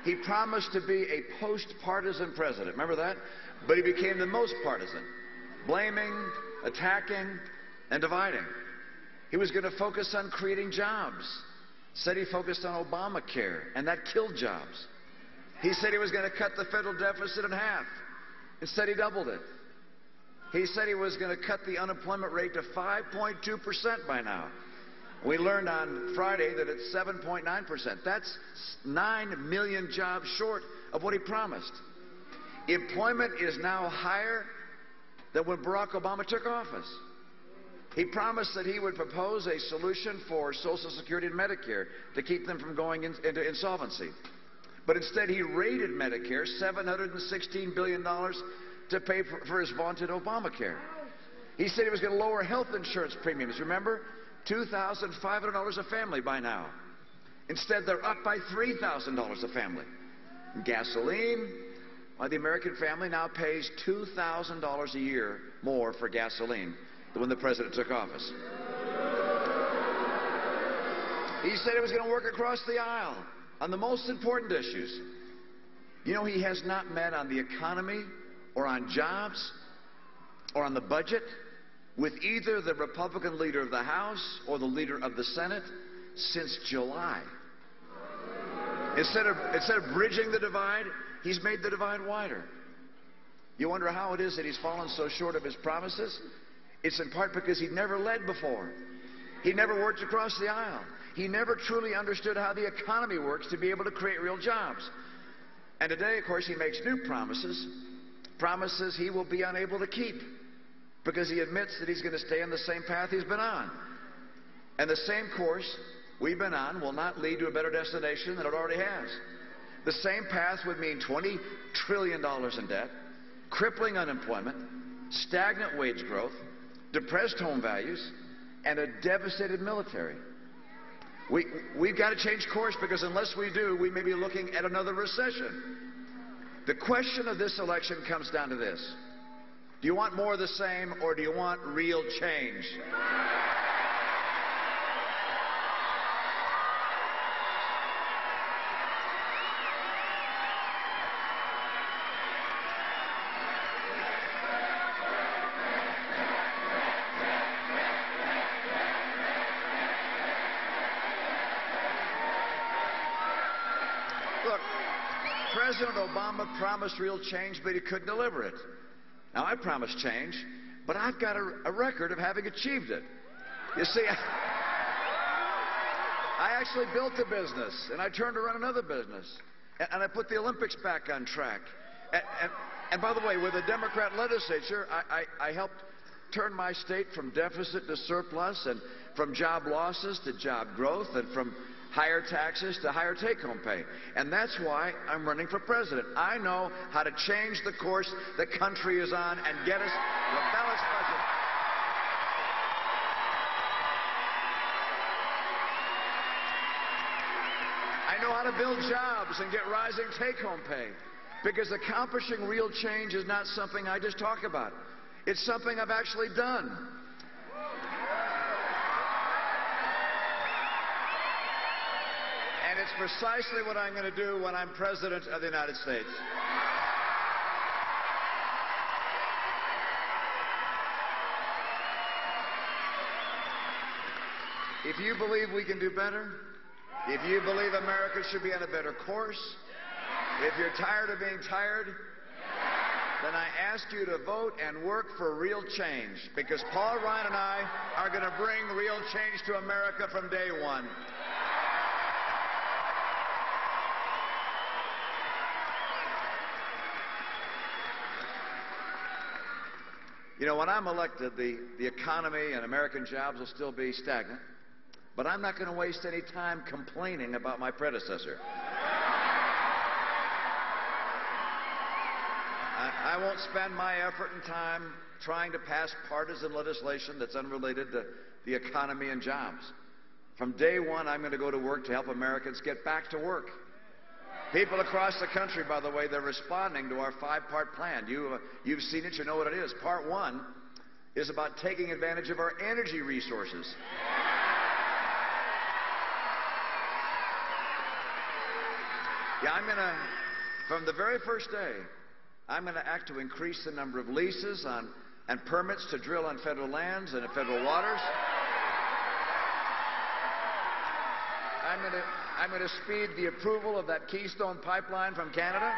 He promised to be a post-partisan president. Remember that? But he became the most partisan, blaming, attacking, and dividing. He was going to focus on creating jobs. Said he focused on Obamacare, and that killed jobs. He said he was going to cut the federal deficit in half. Instead, he doubled it. He said he was going to cut the unemployment rate to 5.2% by now. We learned on Friday that it's 7.9%. That's 9 million jobs short of what he promised. Employment is now higher than when Barack Obama took office. He promised that he would propose a solution for Social Security and Medicare to keep them from going into insolvency. But instead, he raided Medicare, $716 billion to pay for his vaunted Obamacare. He said he was going to lower health insurance premiums. Remember? $2,500 a family by now. Instead, they're up by $3,000 a family. And gasoline, the American family now pays $2,000 a year more for gasoline than when the president took office. He said he was going to work across the aisle on the most important issues. You know, he has not met on the economy or on jobs or on the budget with either the Republican leader of the House or the leader of the Senate since July. Instead of bridging the divide, he's made the divide wider. You wonder how it is that he's fallen so short of his promises? It's in part because he'd never led before. He never worked across the aisle. He never truly understood how the economy works to be able to create real jobs. And today, of course, he makes new promises, promises he will be unable to keep, because he admits that he's going to stay on the same path he's been on. And the same course we've been on will not lead to a better destination than it already has. The same path would mean $20 trillion in debt, crippling unemployment, stagnant wage growth, depressed home values, and a devastated military. We've got to change course, because unless we do, we may be looking at another recession. The question of this election comes down to this. Do you want more of the same, or do you want real change? Look, President Obama promised real change, but he couldn't deliver it. Now, I promised change, but I've got a record of having achieved it. You see, I actually built a business, and I turned to run another business, and I put the Olympics back on track. And by the way, with the Democrat legislature, I helped turn my state from deficit to surplus, and from job losses to job growth, and from higher taxes to higher take-home pay. And that's why I'm running for president. I know how to change the course the country is on and get us a balanced budget. I know how to build jobs and get rising take-home pay, because accomplishing real change is not something I just talk about. It's something I've actually done. And it's precisely what I'm going to do when I'm President of the United States. If you believe we can do better, if you believe America should be on a better course, if you're tired of being tired, then I ask you to vote and work for real change, because Paul Ryan and I are going to bring real change to America from day one. You know, when I'm elected, the economy and American jobs will still be stagnant, but I'm not going to waste any time complaining about my predecessor. I won't spend my effort and time trying to pass partisan legislation that's unrelated to the economy and jobs. From day one, I'm going to go to work to help Americans get back to work. People across the country, by the way, they're responding to our five-part plan. You've seen it. You know what it is. Part one is about taking advantage of our energy resources. Yeah, from the very first day, I'm going to act to increase the number of leases and permits to drill on federal lands and in federal waters. I'm going to speed the approval of that Keystone pipeline from Canada.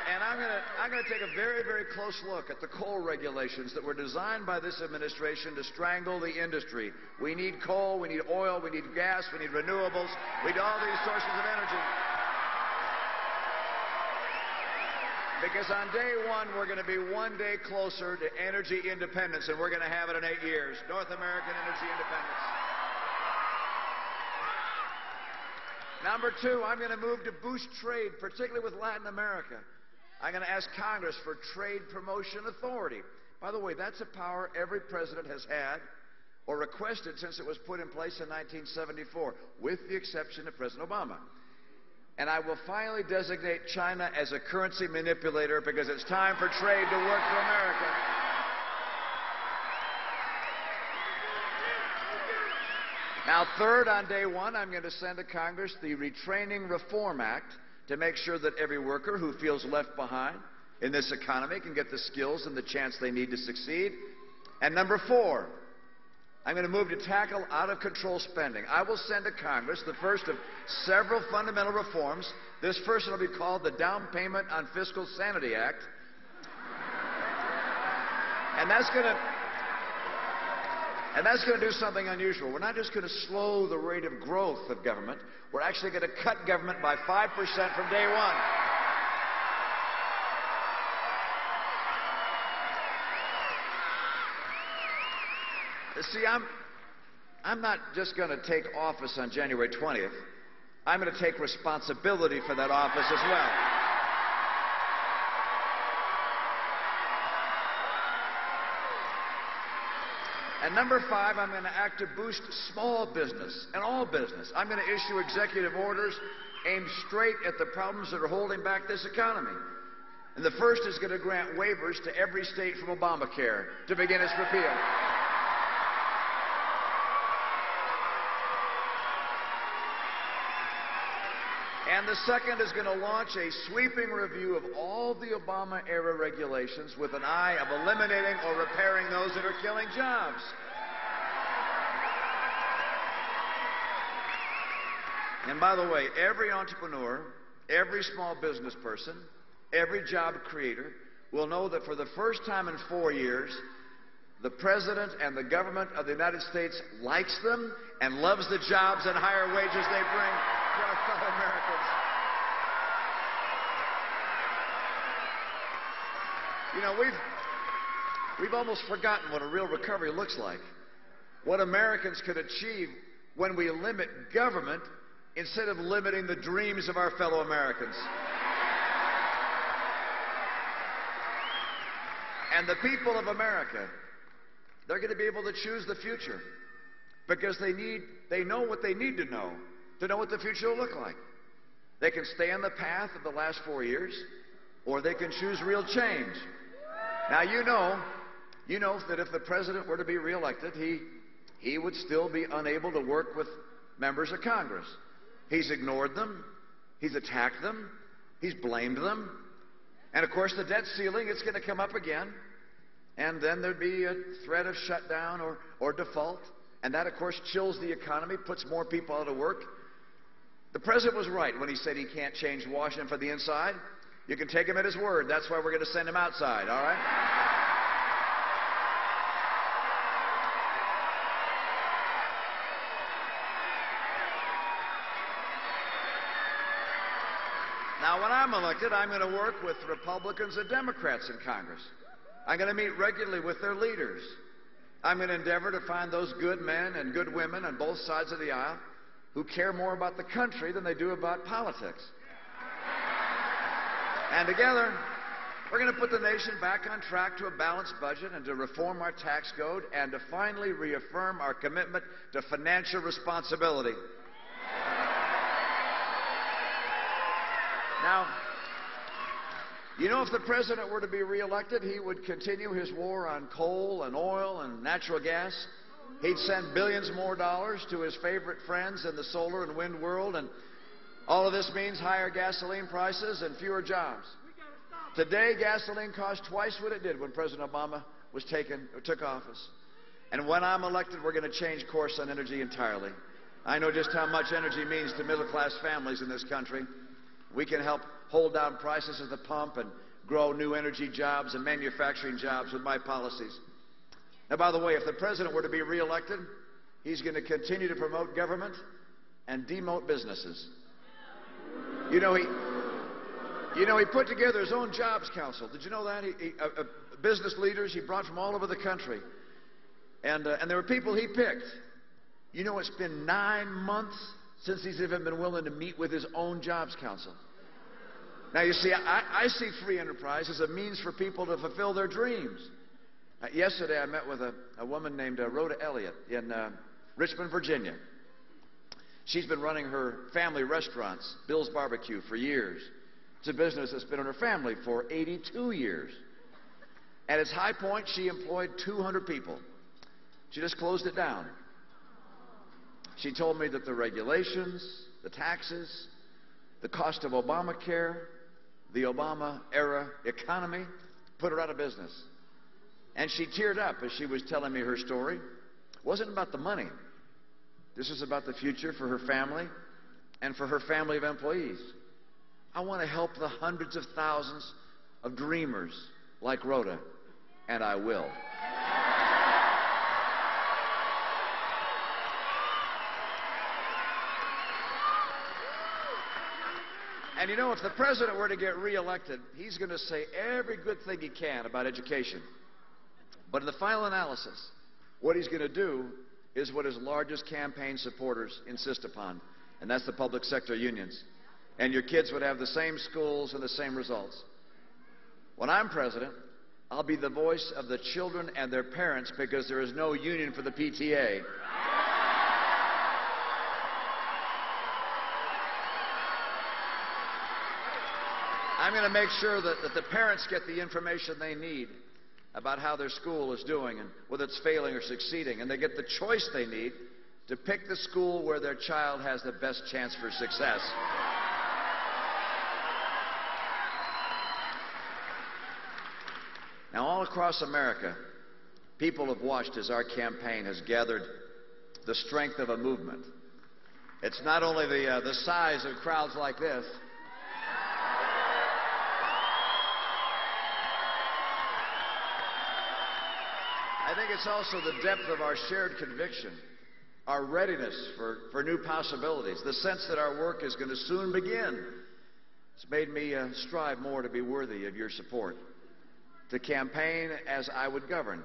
And I'm going to take a very, very close look at the coal regulations that were designed by this administration to strangle the industry. We need coal, we need oil, we need gas, we need renewables, we need all these sources of energy. Because on day one, we're going to be one day closer to energy independence, and we're going to have it in 8 years. North American energy independence. Number two, I'm going to move to boost trade, particularly with Latin America. I'm going to ask Congress for trade promotion authority. By the way, that's a power every president has had or requested since it was put in place in 1974, with the exception of President Obama. And I will finally designate China as a currency manipulator because it's time for trade to work for America. Now, third, on day one, I'm going to send to Congress the Retraining Reform Act to make sure that every worker who feels left behind in this economy can get the skills and the chance they need to succeed. And number four, I'm going to move to tackle out-of-control spending. I will send to Congress the first of several fundamental reforms. This first one will be called the Down Payment on Fiscal Sanity Act. And that's going to do something unusual. We're not just going to slow the rate of growth of government. We're actually going to cut government by 5% from day one. See, I'm not just going to take office on January 20th. I'm going to take responsibility for that office as well. And number five, I'm going to act to boost small business and all business. I'm going to issue executive orders aimed straight at the problems that are holding back this economy. And the first is going to grant waivers to every state from Obamacare to begin its repeal. And the second is going to launch a sweeping review of all the Obama-era regulations with an eye of eliminating or repairing those that are killing jobs. And by the way, every entrepreneur, every small business person, every job creator will know that for the first time in 4 years, the President and the government of the United States likes them and loves the jobs and higher wages they bring to our fellow Americans. You know, we've almost forgotten what a real recovery looks like. What Americans could achieve when we limit government instead of limiting the dreams of our fellow Americans. And the people of America, they're going to be able to choose the future because they know what they need to know what the future will look like. They can stay on the path of the last 4 years, or they can choose real change. Now, you know that if the president were to be reelected, he would still be unable to work with members of Congress. He's ignored them. He's attacked them. He's blamed them. And, of course, the debt ceiling, it's going to come up again. And then there'd be a threat of shutdown or default. And that, of course, chills the economy, puts more people out of work. The president was right when he said he can't change Washington from the inside. You can take him at his word. That's why we're going to send him outside, all right? Now, when I'm elected, I'm going to work with Republicans and Democrats in Congress. I'm going to meet regularly with their leaders. I'm going to endeavor to find those good men and good women on both sides of the aisle who care more about the country than they do about politics. And together, we're going to put the nation back on track to a balanced budget and to reform our tax code and to finally reaffirm our commitment to financial responsibility. Now, you know, if the president were to be reelected, he would continue his war on coal and oil and natural gas. He'd send billions more dollars to his favorite friends in the solar and wind world, and all of this means higher gasoline prices and fewer jobs. Today, gasoline costs twice what it did when President Obama took office. And when I'm elected, we're going to change course on energy entirely. I know just how much energy means to middle-class families in this country. We can help hold down prices at the pump and grow new energy jobs and manufacturing jobs with my policies. Now, by the way, if the president were to be reelected, he's going to continue to promote government and demote businesses. You know, he put together his own jobs council. Did you know that? Business leaders he brought from all over the country. And there were people he picked. You know, it's been 9 months since he's even been willing to meet with his own jobs council. Now, you see, I see free enterprise as a means for people to fulfill their dreams. Yesterday, I met with a woman named Rhoda Elliott in Richmond, Virginia. She's been running her family restaurants, Bill's Barbecue, for years. It's a business that's been in her family for 82 years. At its high point, she employed 200 people. She just closed it down. She told me that the regulations, the taxes, the cost of Obamacare, the Obama-era economy put her out of business. And she teared up as she was telling me her story. It wasn't about the money. This was about the future for her family and for her family of employees. I want to help the hundreds of thousands of dreamers like Rhoda, and I will. And you know, if the president were to get reelected, he's going to say every good thing he can about education. But in the final analysis, what he's going to do is what his largest campaign supporters insist upon, and that's the public sector unions. And your kids would have the same schools and the same results. When I'm president, I'll be the voice of the children and their parents because there is no union for the PTA. I'm going to make sure that the parents get the information they need about how their school is doing and whether it's failing or succeeding, and they get the choice they need to pick the school where their child has the best chance for success. Now, all across America, people have watched as our campaign has gathered the strength of a movement. It's not only the size of crowds like this. I think it's also the depth of our shared conviction, our readiness for new possibilities, the sense that our work is going to soon begin. It's made me strive more to be worthy of your support, to campaign as I would govern,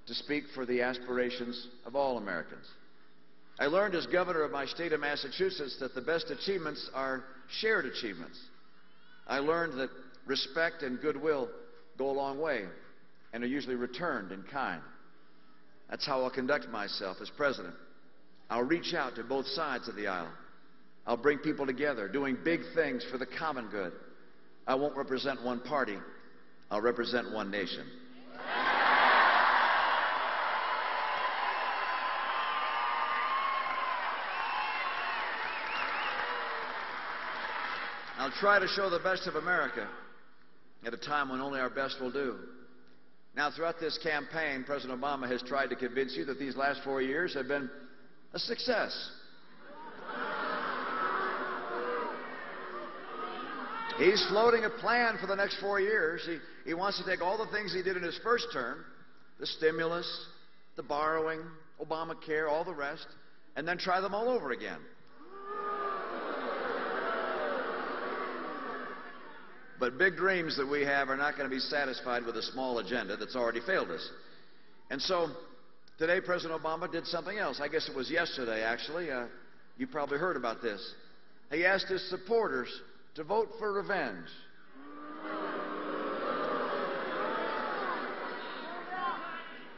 to speak for the aspirations of all Americans. I learned as governor of my state of Massachusetts that the best achievements are shared achievements. I learned that respect and goodwill go a long way and are usually returned in kind. That's how I'll conduct myself as president. I'll reach out to both sides of the aisle. I'll bring people together, doing big things for the common good. I won't represent one party. I'll represent one nation. I'll try to show the best of America at a time when only our best will do. Now, throughout this campaign, President Obama has tried to convince you that these last 4 years have been a success. He's floating a plan for the next 4 years. He wants to take all the things he did in his first term, the stimulus, the borrowing, Obamacare, all the rest, and then try them all over again. But big dreams that we have are not going to be satisfied with a small agenda that's already failed us. And so today, President Obama did something else. I guess it was yesterday, actually. You probably heard about this. He asked his supporters to vote for revenge.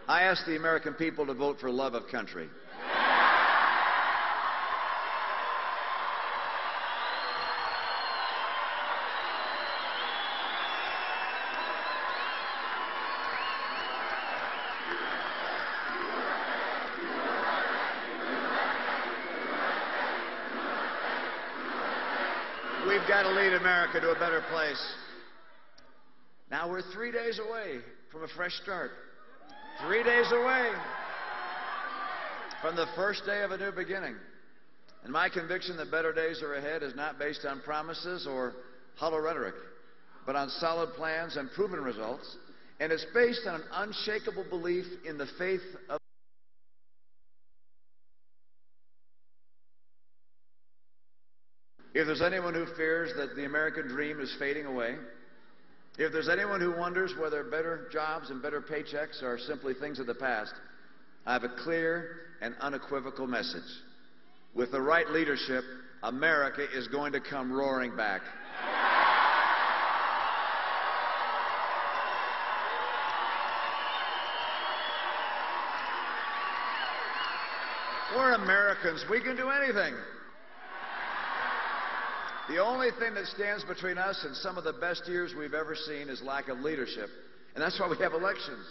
I asked the American people to vote for love of country. We've got to lead America to a better place. Now we're 3 days away from a fresh start. 3 days away from the first day of a new beginning. And my conviction that better days are ahead is not based on promises or hollow rhetoric, but on solid plans and proven results. And it's based on an unshakable belief in the faith of If there's anyone who fears that the American dream is fading away, if there's anyone who wonders whether better jobs and better paychecks are simply things of the past, I have a clear and unequivocal message. With the right leadership, America is going to come roaring back. We're Americans. We can do anything. The only thing that stands between us and some of the best years we've ever seen is lack of leadership. And that's why we have elections.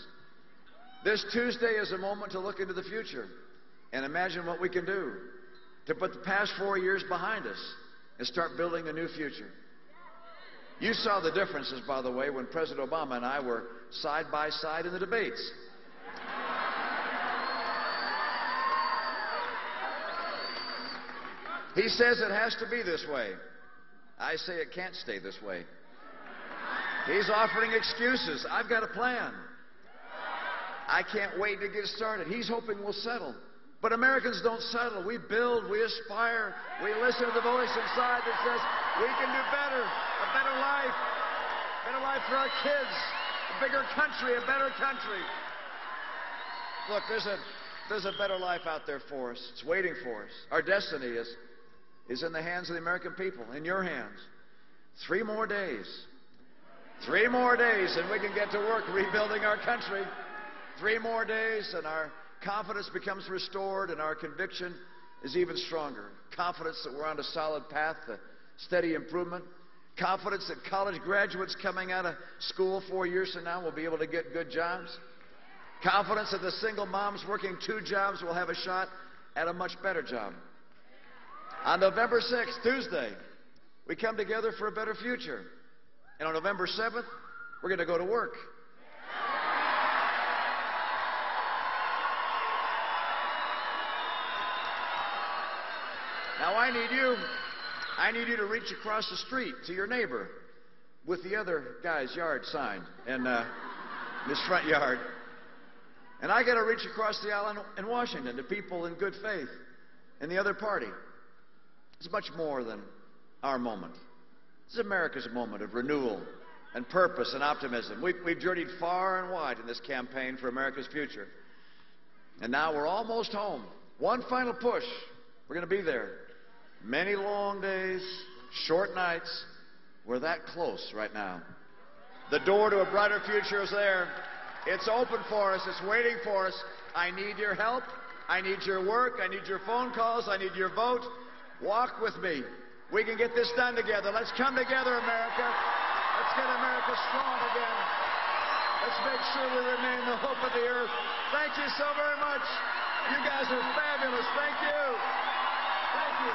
This Tuesday is a moment to look into the future and imagine what we can do to put the past 4 years behind us and start building a new future. You saw the differences, by the way, when President Obama and I were side by side in the debates. He says it has to be this way. I say it can't stay this way. He's offering excuses. I've got a plan. I can't wait to get started. He's hoping we'll settle. But Americans don't settle. We build, we aspire, we listen to the voice inside that says we can do better, a better life for our kids, a bigger country, a better country. Look, there's a better life out there for us. It's waiting for us. Our destiny is in the hands of the American people, in your hands. 3 more days. 3 more days, and we can get to work rebuilding our country. 3 more days, and our confidence becomes restored, and our conviction is even stronger. Confidence that we're on a solid path to steady improvement. Confidence that college graduates coming out of school 4 years from now will be able to get good jobs. Confidence that the single moms working 2 jobs will have a shot at a much better job. On November 6th, Tuesday, we come together for a better future. And on November 7th, we're going to go to work. Now, I need you to reach across the street to your neighbor with the other guy's yard sign in his front yard. And I got to reach across the aisle in Washington to people in good faith in the other party. It's much more than our moment. This is America's moment of renewal and purpose and optimism. We've journeyed far and wide in this campaign for America's future. And now we're almost home. One final push. We're going to be there. Many long days, short nights. We're that close right now. The door to a brighter future is there. It's open for us. It's waiting for us. I need your help. I need your work. I need your phone calls. I need your vote. Walk with me. We can get this done together. Let's come together, America. Let's get America strong again. Let's make sure we remain the hope of the earth. Thank you so very much. You guys are fabulous. Thank you. Thank you.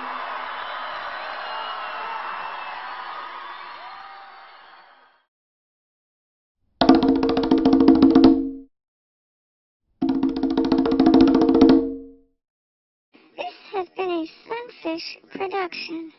This has been a Sunfish production.